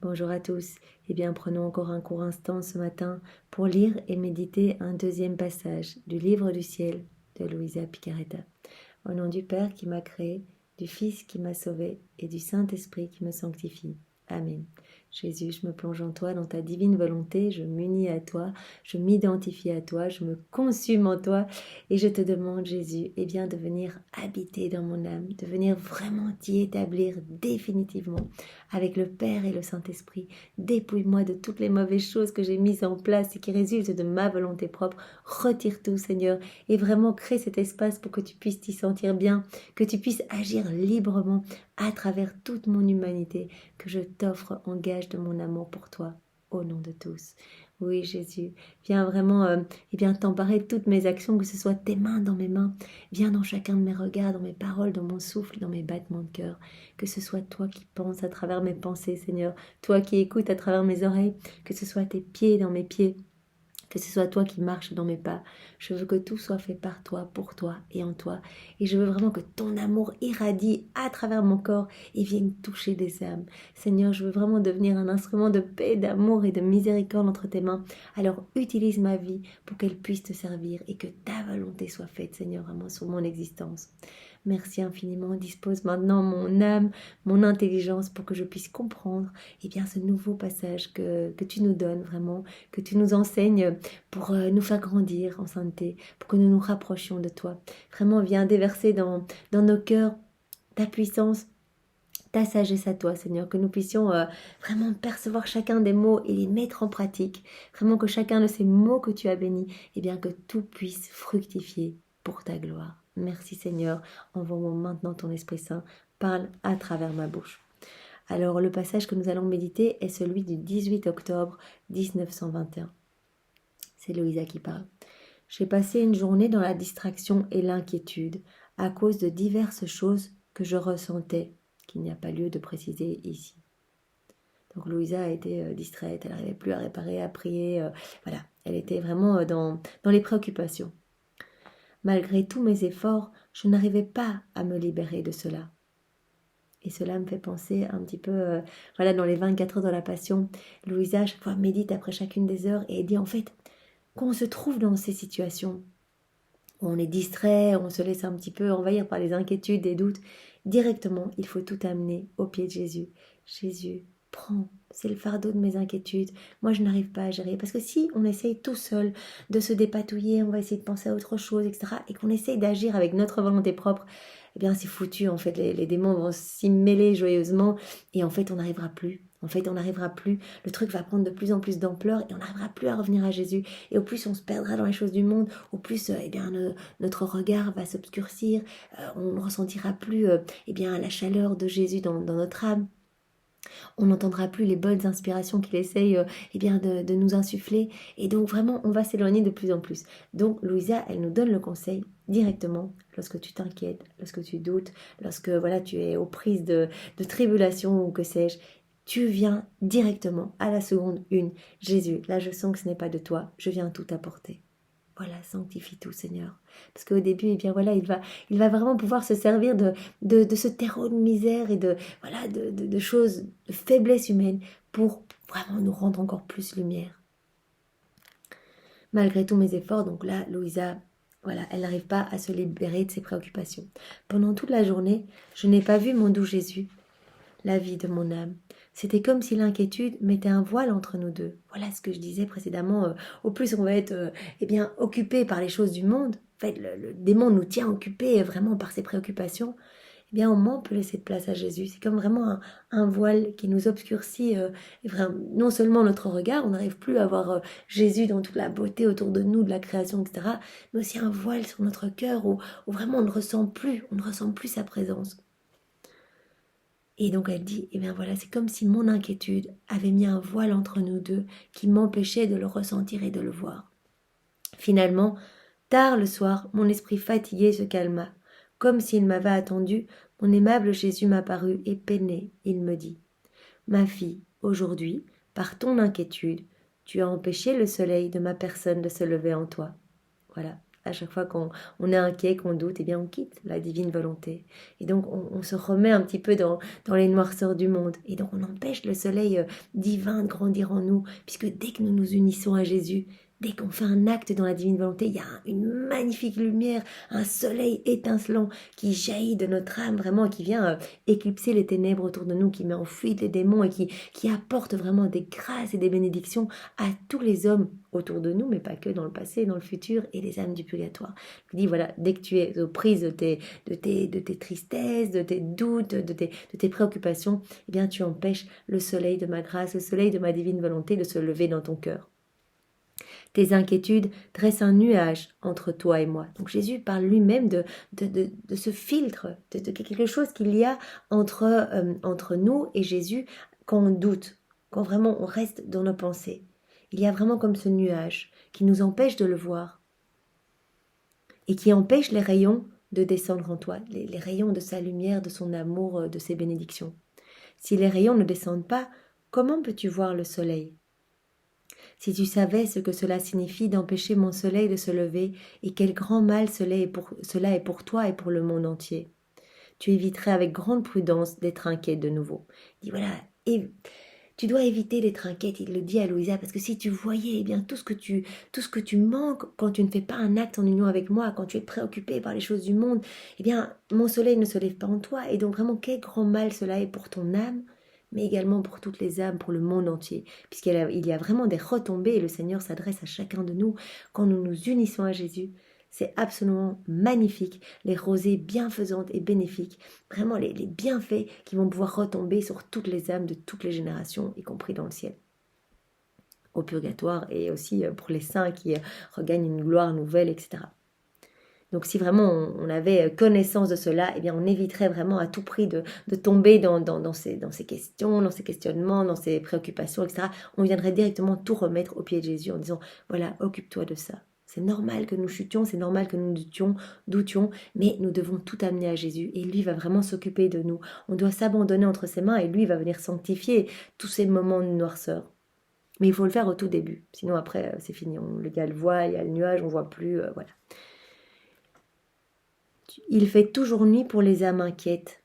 Bonjour à tous. Eh bien, prenons encore un court instant ce matin pour lire et méditer un deuxième passage du Livre du ciel de Luisa Picaretta. Au nom du Père qui m'a créé, du Fils qui m'a sauvé et du Saint-Esprit qui me sanctifie. Amen. Jésus, je me plonge en toi, dans ta divine volonté, je m'unis à toi, je m'identifie à toi, je me consume en toi et je te demande, Jésus, eh bien, de venir habiter dans mon âme, de venir vraiment t'y établir définitivement avec le Père et le Saint-Esprit. Dépouille-moi de toutes les mauvaises choses que j'ai mises en place et qui résultent de ma volonté propre. Retire tout, Seigneur, et vraiment crée cet espace pour que tu puisses t'y sentir bien, que tu puisses agir librement à travers toute mon humanité, que je t'offre en gage de mon amour pour toi, au nom de tous. Oui, Jésus, viens vraiment t'emparer de toutes mes actions, que ce soit tes mains dans mes mains, viens dans chacun de mes regards, dans mes paroles, dans mon souffle, dans mes battements de cœur, que ce soit toi qui penses à travers mes pensées, Seigneur, toi qui écoutes à travers mes oreilles, que ce soit tes pieds dans mes pieds, que ce soit toi qui marches dans mes pas. Je veux que tout soit fait par toi, pour toi et en toi. Et je veux vraiment que ton amour irradie à travers mon corps et vienne toucher des âmes. Seigneur, je veux vraiment devenir un instrument de paix, d'amour et de miséricorde entre tes mains. Alors utilise ma vie pour qu'elle puisse te servir et que ta volonté soit faite, Seigneur, vraiment sur mon existence. Merci infiniment. Dispose maintenant mon âme, mon intelligence pour que je puisse comprendre ce nouveau passage que tu nous donnes vraiment, que tu nous enseignes pour nous faire grandir en sainteté, pour que nous nous rapprochions de toi. Vraiment, viens déverser dans nos cœurs ta puissance, ta sagesse à toi, Seigneur, que nous puissions vraiment percevoir chacun des mots et les mettre en pratique. Vraiment que chacun de ces mots que tu as bénis, que tout puisse fructifier pour ta gloire. Merci Seigneur, envoie-moi maintenant ton Esprit Saint, parle à travers ma bouche. Alors le passage que nous allons méditer est celui du 18 octobre 1921. C'est Louisa qui parle. J'ai passé une journée dans la distraction et l'inquiétude à cause de diverses choses que je ressentais, qu'il n'y a pas lieu de préciser ici. Donc Louisa a été distraite, elle n'arrivait plus à réparer, à prier, elle était vraiment dans les préoccupations. Malgré tous mes efforts, je n'arrivais pas à me libérer de cela. Et cela me fait penser un petit peu, dans les 24 heures de la Passion, Louisa à chaque fois médite après chacune des heures et elle dit en fait, quand on se trouve dans ces situations, où on est distrait, on se laisse un petit peu envahir par les inquiétudes, les doutes, directement, il faut tout amener au pied de Jésus. Jésus, prends, c'est le fardeau de mes inquiétudes. Moi, je n'arrive pas à gérer. Parce que si on essaye tout seul de se dépatouiller, on va essayer de penser à autre chose, etc., et qu'on essaye d'agir avec notre volonté propre, c'est foutu, en fait. Les démons vont s'y mêler joyeusement, et en fait, on n'arrivera plus. Le truc va prendre de plus en plus d'ampleur, et on n'arrivera plus à revenir à Jésus. Et au plus on se perdra dans les choses du monde, au plus notre regard va s'obscurcir, on ne ressentira plus la chaleur de Jésus dans notre âme. On n'entendra plus les bonnes inspirations qu'il essaye de nous insuffler. Et donc vraiment, on va s'éloigner de plus en plus. Donc Louisa, elle nous donne le conseil directement lorsque tu t'inquiètes, lorsque tu doutes, lorsque tu es aux prises de tribulation ou que sais-je. Tu viens directement à la seconde 1. Jésus, là je sens que ce n'est pas de toi, je viens tout apporter. Voilà, sanctifie tout, Seigneur. Parce qu'au début, il va vraiment pouvoir se servir de ce terreau de misère et de choses, de faiblesse humaine pour vraiment nous rendre encore plus lumière. Malgré tous mes efforts, donc là, Louisa, elle n'arrive pas à se libérer de ses préoccupations. Pendant toute la journée, je n'ai pas vu mon doux Jésus, la vie de mon âme. C'était comme si l'inquiétude mettait un voile entre nous deux. Voilà ce que je disais précédemment. Au plus on va être occupé par les choses du monde, en fait, le démon nous tient occupés vraiment par ses préoccupations, au moins on peut laisser de place à Jésus. C'est comme vraiment un voile qui nous obscurcit non seulement notre regard, on n'arrive plus à voir Jésus dans toute la beauté autour de nous, de la création, etc., mais aussi un voile sur notre cœur où vraiment on ne ressent plus sa présence. Et donc elle dit, c'est comme si mon inquiétude avait mis un voile entre nous deux qui m'empêchait de le ressentir et de le voir. Finalement, tard le soir, mon esprit fatigué se calma. Comme s'il m'avait attendu, mon aimable Jésus m'apparut et peiné, il me dit « Ma fille, aujourd'hui, par ton inquiétude, tu as empêché le soleil de ma personne de se lever en toi. » Voilà. À chaque fois qu'on est inquiet, qu'on doute, eh bien on quitte la divine volonté. Et donc on se remet un petit peu dans les noirceurs du monde. Et donc on empêche le soleil divin de grandir en nous, puisque dès que nous nous unissons à Jésus, dès qu'on fait un acte dans la divine volonté, il y a une magnifique lumière, un soleil étincelant qui jaillit de notre âme vraiment, qui vient éclipser les ténèbres autour de nous, qui met en fuite les démons et qui apporte vraiment des grâces et des bénédictions à tous les hommes autour de nous, mais pas que dans le passé, dans le futur et les âmes du purgatoire. Je dis voilà, dès que tu es aux prises de tes tristesses, de tes doutes, de tes préoccupations, eh bien tu empêches le soleil de ma grâce, le soleil de ma divine volonté de se lever dans ton cœur. Tes inquiétudes dressent un nuage entre toi et moi. Donc Jésus parle lui-même de ce filtre, de quelque chose qu'il y a entre nous et Jésus quand on doute, quand vraiment on reste dans nos pensées. Il y a vraiment comme ce nuage qui nous empêche de le voir et qui empêche les rayons de descendre en toi, les rayons de sa lumière, de son amour, de ses bénédictions. Si les rayons ne descendent pas, comment peux-tu voir le soleil ? Si tu savais ce que cela signifie d'empêcher mon soleil de se lever, et quel grand mal cela est pour toi et pour le monde entier, tu éviterais avec grande prudence d'être inquiète de nouveau. Il dit voilà, et tu dois éviter d'être inquiète, il le dit à Louisa, parce que si tu voyais bien tout ce que tu manques quand tu ne fais pas un acte en union avec moi, quand tu es préoccupé par les choses du monde, eh bien mon soleil ne se lève pas en toi, et donc vraiment quel grand mal cela est pour ton âme, mais également pour toutes les âmes, pour le monde entier, puisqu'il y a vraiment des retombées, et le Seigneur s'adresse à chacun de nous quand nous nous unissons à Jésus. C'est absolument magnifique, les rosées bienfaisantes et bénéfiques, vraiment les bienfaits qui vont pouvoir retomber sur toutes les âmes de toutes les générations, y compris dans le ciel, au purgatoire, et aussi pour les saints qui regagnent une gloire nouvelle, etc. Donc si vraiment on avait connaissance de cela, eh bien on éviterait vraiment à tout prix de tomber dans ces questions, dans ces questionnements, dans ces préoccupations, etc. On viendrait directement tout remettre au pied de Jésus en disant, voilà, occupe-toi de ça. C'est normal que nous chutions, c'est normal que nous doutions, mais nous devons tout amener à Jésus et lui va vraiment s'occuper de nous. On doit s'abandonner entre ses mains et lui va venir sanctifier tous ces moments de noirceur. Mais il faut le faire au tout début, sinon après c'est fini. Il y a le voile, il y a le nuage, on ne voit plus, voilà. Il fait toujours nuit pour les âmes inquiètes.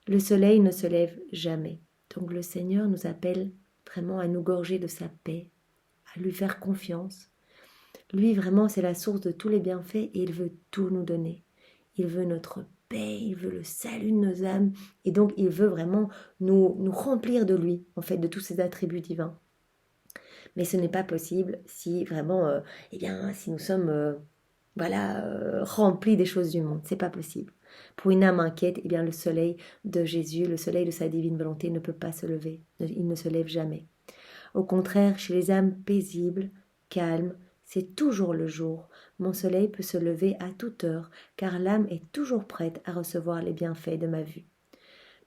Le soleil ne se lève jamais. Donc le Seigneur nous appelle vraiment à nous gorger de sa paix, à lui faire confiance. Lui vraiment c'est la source de tous les bienfaits et il veut tout nous donner. Il veut notre paix, il veut le salut de nos âmes et donc il veut vraiment nous remplir de lui, en fait, de tous ses attributs divins. Mais ce n'est pas possible si vraiment, si nous sommes remplis des choses du monde. C'est pas possible. Pour une âme inquiète, eh bien le soleil de Jésus, le soleil de sa divine volonté ne peut pas se lever. Il ne se lève jamais. Au contraire, chez les âmes paisibles, calmes, c'est toujours le jour. Mon soleil peut se lever à toute heure, car l'âme est toujours prête à recevoir les bienfaits de ma vue.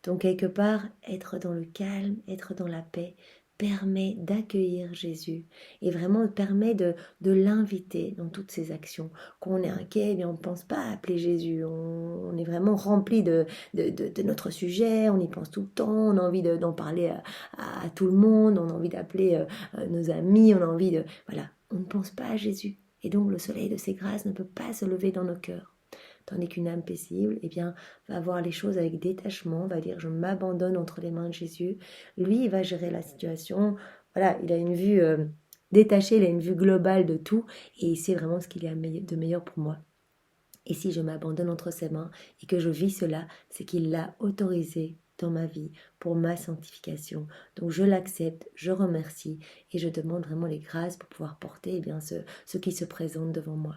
Donc quelque part, être dans le calme, être dans la paix, permet d'accueillir Jésus et vraiment permet de l'inviter dans toutes ses actions. Quand on est inquiet, eh bien on ne pense pas à appeler Jésus, on est vraiment rempli de notre sujet, on y pense tout le temps, on a envie d'en parler à tout le monde, on a envie d'appeler nos amis, on a envie de... Voilà, on ne pense pas à Jésus. Et donc le soleil de ses grâces ne peut pas se lever dans nos cœurs. Tandis qu'une âme paisible, eh bien, va voir les choses avec détachement, va dire je m'abandonne entre les mains de Jésus. Lui, il va gérer la situation. Voilà, il a une vue détachée, il a une vue globale de tout et il sait vraiment ce qu'il y a de meilleur pour moi. Et si je m'abandonne entre ses mains et que je vis cela, c'est qu'il l'a autorisé dans ma vie pour ma sanctification. Donc je l'accepte, je remercie et je demande vraiment les grâces pour pouvoir porter ce qui se présente devant moi.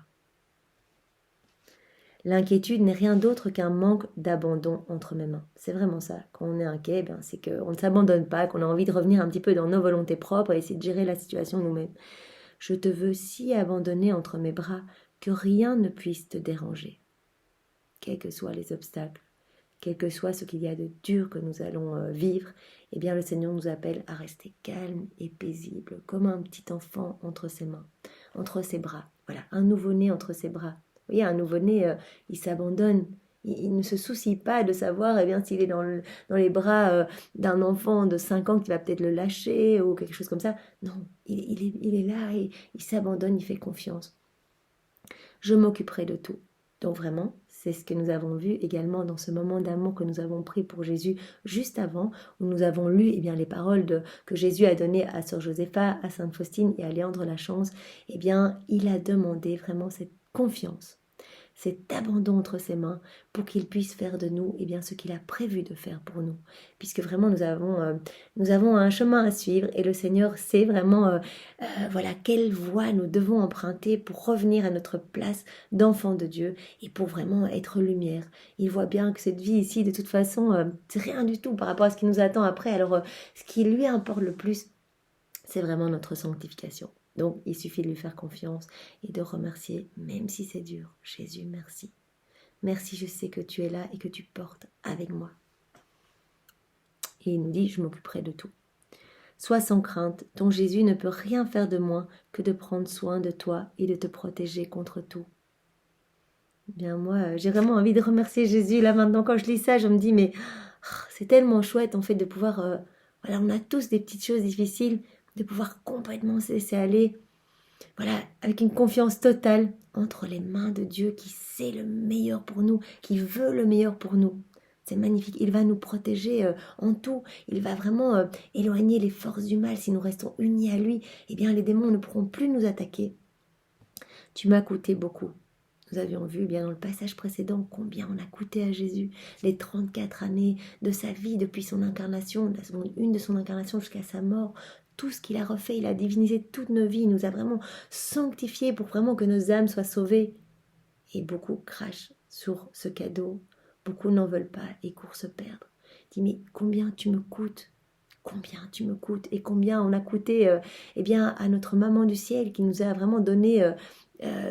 L'inquiétude n'est rien d'autre qu'un manque d'abandon entre mes mains. C'est vraiment ça. Quand on est inquiet, c'est qu'on ne s'abandonne pas, qu'on a envie de revenir un petit peu dans nos volontés propres et essayer de gérer la situation nous-mêmes. Je te veux si abandonné entre mes bras que rien ne puisse te déranger. Quels que soient les obstacles, quel que soit ce qu'il y a de dur que nous allons vivre, eh bien le Seigneur nous appelle à rester calme et paisible, comme un petit enfant entre ses mains, entre ses bras. Voilà, un nouveau-né entre ses bras. Vous voyez, un nouveau-né, il s'abandonne. Il ne se soucie pas de savoir s'il est dans les bras d'un enfant de 5 ans qui va peut-être le lâcher ou quelque chose comme ça. Non, il est là et il s'abandonne, il fait confiance. Je m'occuperai de tout. Donc vraiment, c'est ce que nous avons vu également dans ce moment d'amour que nous avons pris pour Jésus juste avant, où nous avons lu les paroles que Jésus a données à Sœur Josépha, à Sainte Faustine et à Léandre Lachance. Il a demandé vraiment cette confiance, cet abandon entre ses mains pour qu'il puisse faire de nous ce qu'il a prévu de faire pour nous. Puisque vraiment nous avons un chemin à suivre et le Seigneur sait vraiment quelle voie nous devons emprunter pour revenir à notre place d'enfant de Dieu et pour vraiment être lumière. Il voit bien que cette vie ici, de toute façon, c'est rien du tout par rapport à ce qui nous attend après. Alors ce qui lui importe le plus, c'est vraiment notre sanctification. Donc, il suffit de lui faire confiance et de remercier, même si c'est dur. Jésus, merci. Merci, je sais que tu es là et que tu portes avec moi. Et il nous dit, je m'occuperai de tout. Sois sans crainte, ton Jésus ne peut rien faire de moins que de prendre soin de toi et de te protéger contre tout. Bien, moi, j'ai vraiment envie de remercier Jésus. Là, maintenant, quand je lis ça, je me dis, mais c'est tellement chouette, en fait, de pouvoir... on a tous des petites choses difficiles, de pouvoir complètement se laisser aller, avec une confiance totale entre les mains de Dieu qui sait le meilleur pour nous, qui veut le meilleur pour nous. C'est magnifique, il va nous protéger en tout, il va vraiment éloigner les forces du mal. Si nous restons unis à lui, les démons ne pourront plus nous attaquer. Tu m'as coûté beaucoup. Nous avions vu bien dans le passage précédent combien on a coûté à Jésus, les 34 années de sa vie depuis son incarnation, la seconde une de son incarnation jusqu'à sa mort. Tout ce qu'il a refait, il a divinisé toute nos vies, il nous a vraiment sanctifiés pour vraiment que nos âmes soient sauvées. Et beaucoup crachent sur ce cadeau, beaucoup n'en veulent pas et courent se perdre. Dis, mais combien tu me coûtes? Combien tu me coûtes? Et combien on a coûté à notre maman du ciel qui nous a vraiment donné,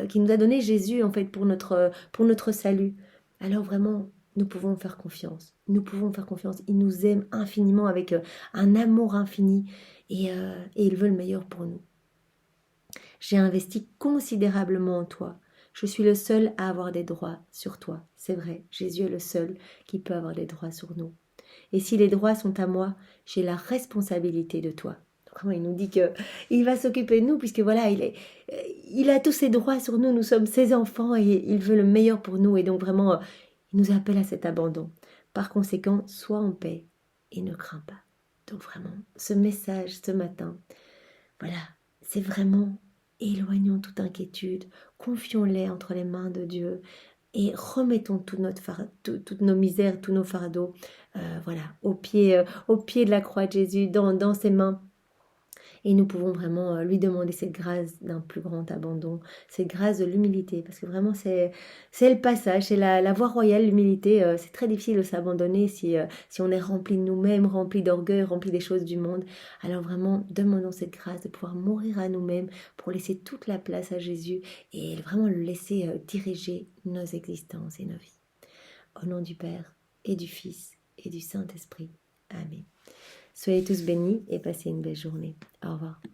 qui nous a donné Jésus en fait pour notre salut. Alors vraiment, nous pouvons faire confiance. Nous pouvons faire confiance. Il nous aime infiniment avec un amour infini et il veut le meilleur pour nous. J'ai investi considérablement en toi. Je suis le seul à avoir des droits sur toi. C'est vrai, Jésus est le seul qui peut avoir des droits sur nous. Et si les droits sont à moi, j'ai la responsabilité de toi. Donc, il nous dit qu'il va s'occuper de nous, puisque il a tous ses droits sur nous, nous sommes ses enfants et il veut le meilleur pour nous. Et donc vraiment, il nous appelle à cet abandon. Par conséquent, sois en paix et ne crains pas. Donc vraiment, ce message ce matin, c'est vraiment éloignons toute inquiétude, confions-les entre les mains de Dieu et remettons toutes nos misères, tous nos fardeaux, au pied de la croix de Jésus, dans ses mains. Et nous pouvons vraiment lui demander cette grâce d'un plus grand abandon, cette grâce de l'humilité, parce que vraiment c'est le passage, c'est la voie royale, l'humilité. C'est très difficile de s'abandonner si on est rempli de nous-mêmes, rempli d'orgueil, rempli des choses du monde. Alors vraiment, demandons cette grâce de pouvoir mourir à nous-mêmes pour laisser toute la place à Jésus et vraiment le laisser diriger nos existences et nos vies. Au nom du Père et du Fils et du Saint-Esprit. Amen. Soyez tous bénis et passez une belle journée. Au revoir.